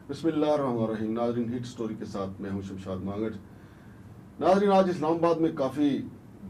بسم اللہ الرحمن الرحیم. ناظرین، ہٹ سٹوری کے ساتھ میں ہوں شمشاد مانگٹ. ناظرین، آج اسلام آباد میں کافی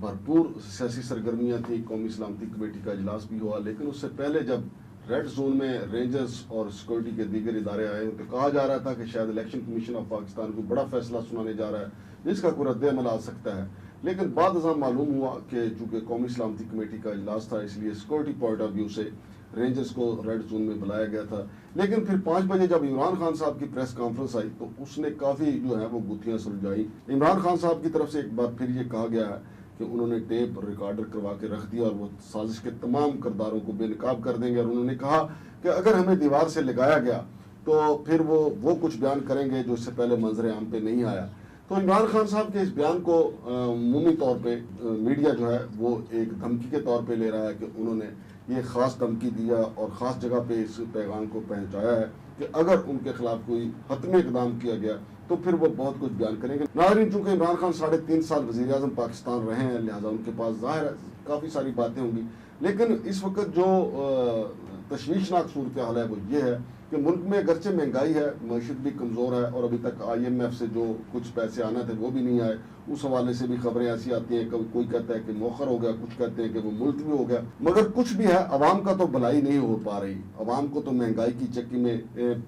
بھرپور سیاسی سرگرمیاں تھیں. قومی سلامتی کمیٹی کا اجلاس بھی ہوا، لیکن اس سے پہلے جب ریڈ زون میں رینجرز اور سیکورٹی کے دیگر ادارے آئے تو کہا جا رہا تھا کہ شاید الیکشن کمیشن آف پاکستان کو بڑا فیصلہ سنانے جا رہا ہے جس کا کوئی رد عمل آ سکتا ہے. لیکن بعد ازاں معلوم ہوا کہ چونکہ قومی سلامتی کمیٹی کا اجلاس تھا، اس لیے سیکورٹی پوائنٹ آف ویو سے رینجرز کو ریڈ زون میں بلایا گیا تھا. لیکن پھر 5 بجے جب عمران خان صاحب کی پریس کانفرنس آئی تو اس نے کافی جو ہے وہ گتھیاں سلجھائی. عمران خان صاحب کی طرف سے ایک بار پھر یہ کہا گیا ہے کہ انہوں نے ٹیپ ریکارڈر کروا کے رکھ دیا اور وہ سازش کے تمام کرداروں کو بے نقاب کر دیں گے، اور انہوں نے کہا کہ اگر ہمیں دیوار سے لگایا گیا تو پھر وہ کچھ بیان کریں گے جو اس سے پہلے منظر عام پہ نہیں آیا. تو عمران خان صاحب کے اس بیان کو عمومی طور پہ میڈیا جو ہے وہ ایک دھمکی کے طور پہ لے رہا ہے کہ انہوں نے یہ خاص دھمکی دیا اور خاص جگہ پہ اس پیغام کو پہنچایا ہے کہ اگر ان کے خلاف کوئی حتمی اقدام کیا گیا تو پھر وہ بہت کچھ بیان کریں گے. ناظرین، چونکہ عمران خان 3.5 سال وزیر اعظم پاکستان رہے ہیں، لہٰذا ان کے پاس ظاہر ہے کافی ساری باتیں ہوں گی. لیکن اس وقت جو تشویشناک صورتحال ہے وہ یہ ہے کہ ملک میں اگرچہ مہنگائی ہے، معیشت بھی کمزور ہے، اور ابھی تک IMF سے جو کچھ پیسے آنا تھے وہ بھی نہیں آئے. اس حوالے سے بھی خبریں ایسی آتی ہیں، کوئی کہتا ہے کہ مؤخر ہو گیا، کچھ کہتے ہیں کہ وہ ملتوی ہو گیا. مگر کچھ بھی ہے، عوام کا تو بھلائی نہیں ہو پا رہی. عوام کو تو مہنگائی کی چکی میں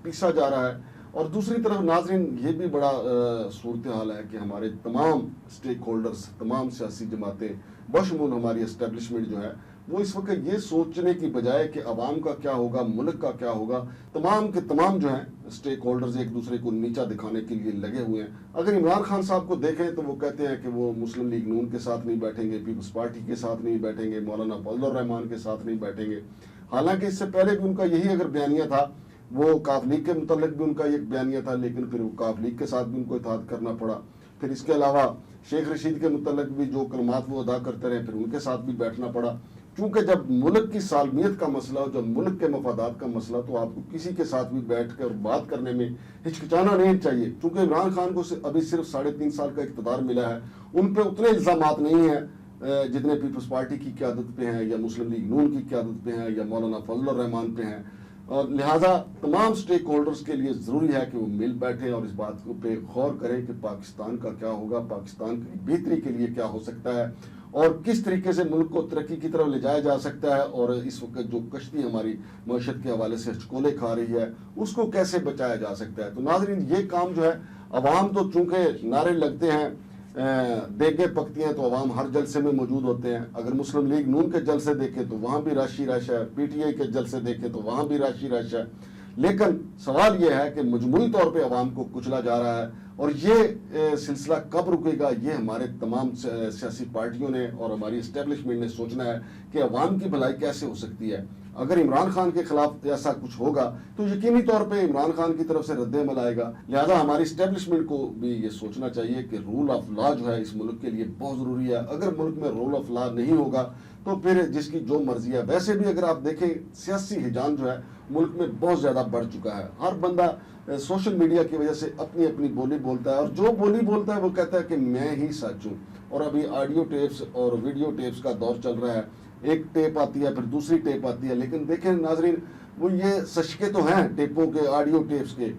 پیسا جا رہا ہے. اور دوسری طرف ناظرین، یہ بھی بڑا صورتحال ہے کہ ہمارے تمام سٹیک ہولڈرز، تمام سیاسی جماعتیں بشمول ہماری اسٹیبلشمنٹ جو ہے وہ اس وقت یہ سوچنے کی بجائے کہ عوام کا کیا ہوگا، ملک کا کیا ہوگا، تمام کے تمام جو ہیں سٹیک ہولڈرز ایک دوسرے کو نیچا دکھانے کے لیے لگے ہوئے ہیں. اگر عمران خان صاحب کو دیکھیں تو وہ کہتے ہیں کہ وہ مسلم لیگ نون کے ساتھ نہیں بیٹھیں گے، پیپلز پارٹی کے ساتھ نہیں بیٹھیں گے، مولانا فضل الرحمان کے ساتھ نہیں بیٹھیں گے. حالانکہ اس سے پہلے بھی ان کا یہی اگر بیانیہ تھا، وہ کاف لیگ کے متعلق بھی ان کا ایک بیانیہ تھا، لیکن پھر وہ کاف لیگ کے ساتھ بھی ان کو اتحاد کرنا پڑا. پھر اس کے علاوہ شیخ رشید کے متعلق بھی جو کلمات وہ ادا کرتے رہے، پھر ان کے ساتھ بھی بیٹھنا پڑا. چونکہ جب ملک کی سالمیت کا مسئلہ ہو، جب ملک کے مفادات کا مسئلہ، تو آپ کو کسی کے ساتھ بھی بیٹھ کر بات کرنے میں ہچکچانا نہیں چاہیے. چونکہ عمران خان کو ابھی صرف 3.5 سال کا اقتدار ملا ہے، ان پہ اتنے الزامات نہیں ہیں جتنے پیپلز پارٹی کی قیادت پہ ہیں یا مسلم لیگ نون کی قیادت پہ ہیں یا مولانا فضل الرحمان پہ ہیں. اور لہٰذا تمام سٹیک ہولڈرز کے لیے ضروری ہے کہ وہ مل بیٹھیں اور اس بات کو پہ غور کریں کہ پاکستان کا کیا ہوگا، پاکستان کی بہتری کے لیے کیا ہو سکتا ہے، اور کس طریقے سے ملک کو ترقی کی طرف لے جایا جا سکتا ہے. اور اس وقت جو کشتی ہماری معیشت کے حوالے سے چکولے کھا رہی ہے اس کو کیسے بچایا جا سکتا ہے. تو ناظرین، یہ کام جو ہے، عوام تو چونکہ نعرے لگتے ہیں، دیگیں پکتی ہیں، تو عوام ہر جلسے میں موجود ہوتے ہیں. اگر مسلم لیگ نون کے جلسے دیکھیں تو وہاں بھی رش ہی رش ہے، PTI کے جلسے دیکھیں تو وہاں بھی رش ہی رش ہے. لیکن سوال یہ ہے کہ مجموعی طور پہ عوام کو کچلا جا رہا ہے، اور یہ سلسلہ کب رکے گا، یہ ہمارے تمام سیاسی پارٹیوں نے اور ہماری اسٹیبلشمنٹ نے سوچنا ہے کہ عوام کی بھلائی کیسے ہو سکتی ہے. اگر عمران خان کے خلاف ایسا کچھ ہوگا تو یقینی طور پہ عمران خان کی طرف سے رد عمل آئے گا. لہذا ہماری اسٹیبلشمنٹ کو بھی یہ سوچنا چاہیے کہ رول آف لا جو ہے اس ملک کے لیے بہت ضروری ہے. اگر ملک میں رول آف لا نہیں ہوگا تو پھر جس کی جو مرضی ہے. ویسے بھی اگر آپ دیکھیں، سیاسی ہجان جو ہے ملک میں بہت زیادہ بڑھ چکا ہے. ہر بندہ سوشل میڈیا کی وجہ سے اپنی اپنی بولی بولتا ہے، اور جو بولی بولتا ہے وہ کہتا ہے کہ میں ہی سچ ہوں. اور ابھی آڈیو ٹیپس اور ویڈیو ٹیپس کا دور چل رہا ہے. ایک ٹیپ آتی ہے، پھر دوسری ٹیپ آتی ہے. لیکن دیکھیں ناظرین، وہ یہ سچکے تو ہیں ٹیپوں کے، آڈیو ٹیپس کے.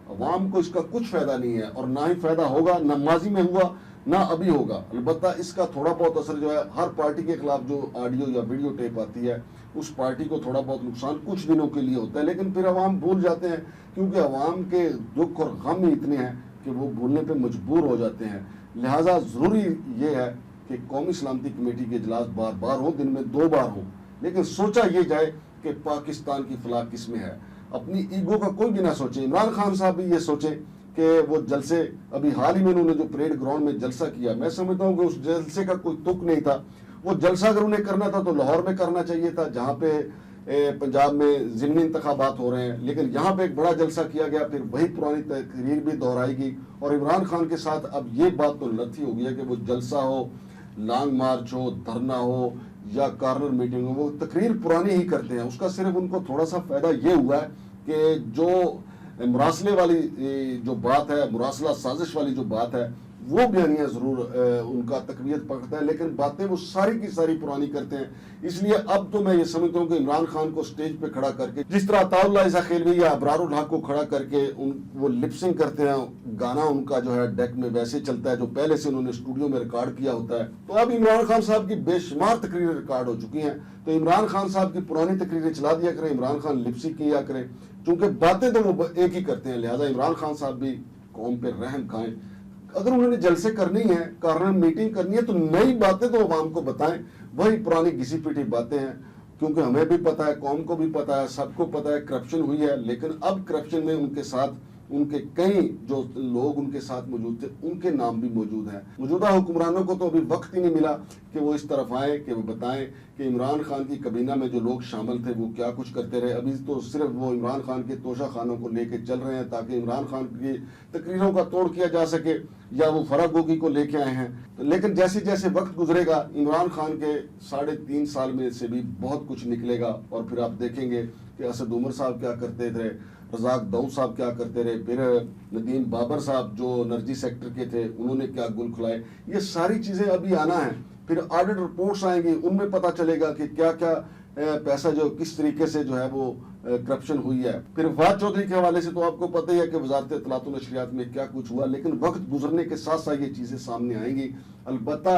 عوام کو اس کا کچھ فائدہ نہیں ہے، اور نہ ہی فائدہ ہوگا، نہ ماضی میں ہوا، نہ ابھی ہوگا. البتہ اس کا تھوڑا بہت اثر جو ہے ہر پارٹی کے خلاف جو آڈیو یا ویڈیو ٹیپ آتی ہے اس پارٹی کو تھوڑا بہت نقصان کچھ دنوں کے لیے ہوتا ہے. لیکن پھر عوام بھول جاتے ہیں، کیونکہ عوام کے دکھ اور غم ہی اتنے ہیں کہ وہ بھولنے پہ مجبور ہو جاتے ہیں. لہٰذا ضروری یہ ہے کہ قومی سلامتی کمیٹی کے اجلاس بار بار ہوں، دن میں 2 بار ہوں، لیکن سوچا یہ جائے کہ پاکستان کی فلاح کس میں ہے. اپنی ایگو کا کوئی بھی نہ سوچے. عمران خان صاحب بھی یہ سوچے کہ وہ جلسے ابھی حال ہی میں انہوں نے جو پریڈ گراؤنڈ میں جلسہ کیا، میں سمجھتا ہوں کہ اس جلسے کا کوئی تک نہیں تھا. وہ جلسہ اگر انہیں کرنا تھا تو لاہور میں کرنا چاہیے تھا، جہاں پہ پنجاب میں ضمنی انتخابات ہو رہے ہیں. لیکن یہاں پہ ایک بڑا جلسہ کیا گیا، پھر وہی پرانی تقریر بھی دہرائی گئی. اور عمران خان کے ساتھ اب یہ بات تو لطھی ہو گئی ہے کہ وہ جلسہ ہو، لانگ مارچ ہو، دھرنا ہو یا کارنر میٹنگ ہو، وہ تقریر پرانی ہی کرتے ہیں. اس کا صرف ان کو تھوڑا سا فائدہ یہ ہوا ہے کہ جو مراسلے والی جو بات ہے، مراسلہ سازش والی جو بات ہے، وہ بیانیہ ضرور ان کا تقویت پکڑتا ہے، لیکن باتیں وہ ساری کی ساری پرانی کرتے ہیں۔ اس لیے اب تو میں یہ سمجھتا ہوں کہ عمران خان کو سٹیج پہ کھڑا کر کے، جس طرح عطاء اللہ عیسیٰ خیلوی یا ابرار الحق کو کھڑا کر کے وہ لپسنگ کرتے ہیں، گانا ان کا جو ہے ڈیک میں ویسے چلتا ہے جو پہلے سے انہوں نے اسٹوڈیو میں ریکارڈ کیا ہوتا ہے، تو اب عمران خان صاحب کی بے شمار تقریریں ریکارڈ ہو چکی ہیں، تو عمران خان صاحب کی پرانی تقریریں چلا دیا کریں، عمران خان لپسنگ کیا کریں، چونکہ باتیں تو وہ ایک ہی کرتے ہیں، لہذا عمران خان صاحب بھی قوم پہ رحم کھائیں۔ اگر انہوں نے جلسے کرنی ہے، کارنر میٹنگ کرنی ہے، تو نئی باتیں تو عوام کو بتائیں، وہی پرانی گھسی پیٹی باتیں ہیں، کیونکہ ہمیں بھی پتہ ہے، قوم کو بھی پتہ ہے، سب کو پتہ ہے کرپشن ہوئی ہے، لیکن اب کرپشن میں ان کے ساتھ ان کے کئی جو لوگ ان کے ساتھ موجود تھے ان کے نام بھی موجود ہیں۔ موجودہ حکمرانوں کو تو ابھی وقت ہی نہیں ملا کہ وہ اس طرف آئیں کہ وہ بتائیں کہ عمران خان کی کابینہ میں جو لوگ شامل تھے وہ کیا کچھ کرتے رہے۔ ابھی تو صرف وہ عمران خان کے توشہ خانوں کو لے کے چل رہے ہیں تاکہ عمران خان کی تقریروں کا توڑ کیا جا سکے، یا وہ فرح گوگی کو لے کے آئے ہیں، لیکن جیسے جیسے وقت گزرے گا عمران خان کے 3.5 سال میں سے بھی بہت کچھ نکلے گا، اور پھر آپ دیکھیں گے کہ اسد عمر صاحب کیا کرتے تھے، رزاق داؤد صاحب کیا کرتے رہے، پھر ندیم بابر صاحب جو انرجی سیکٹر کے تھے انہوں نے کیا گل کھلائے۔ یہ ساری چیزیں ابھی آنا ہے، پھر آڈٹ رپورٹس آئیں گی، ان میں پتہ چلے گا کہ کیا کیا پیسہ جو کس طریقے سے جو ہے وہ کرپشن ہوئی ہے۔ پھر فواد چودھری کے حوالے سے تو آپ کو پتہ ہی ہے کہ وزارت اطلاعات و نشریات میں کیا کچھ ہوا، لیکن وقت گزرنے کے ساتھ ساتھ یہ چیزیں سامنے آئیں گی۔ البتہ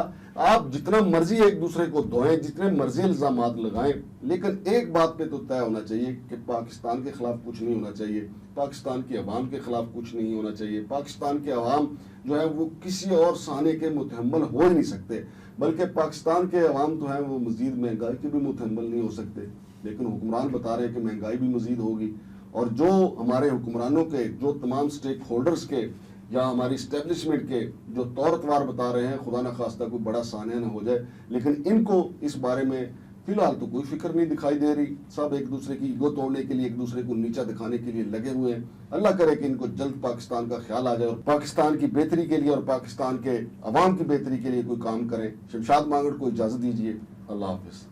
آپ جتنا مرضی ایک دوسرے کو دھوئیں، جتنے مرضی الزامات لگائیں، لیکن ایک بات پہ تو طے ہونا چاہیے کہ پاکستان کے خلاف کچھ نہیں ہونا چاہیے، پاکستان کی عوام کے خلاف کچھ نہیں ہونا چاہیے۔ پاکستان کے عوام جو ہے وہ کسی اور سہانے کے متحمل ہو ہی نہیں سکتے، بلکہ پاکستان کے عوام تو ہیں وہ مزید مہنگائی کے بھی متحمل نہیں ہو سکتے، لیکن حکمران بتا رہے ہیں کہ مہنگائی بھی مزید ہوگی، اور جو ہمارے حکمرانوں کے، جو تمام سٹیک ہولڈرز کے یا ہماری اسٹیبلشمنٹ کے جو طور اتوار بتا رہے ہیں، خدا نخواستہ کوئی بڑا سانحہ نہ ہو جائے، لیکن ان کو اس بارے میں فی الحال تو کوئی فکر نہیں دکھائی دے رہی۔ سب ایک دوسرے کی ایگو توڑنے کے لیے، ایک دوسرے کو نیچا دکھانے کے لیے لگے ہوئے ہیں۔ اللہ کرے کہ ان کو جلد پاکستان کا خیال آ جائے اور پاکستان کی بہتری کے لیے اور پاکستان کے عوام کی بہتری کے لیے کوئی کام کریں۔ شمشاد مانگڑ کو اجازت دیجیے، اللہ حافظ۔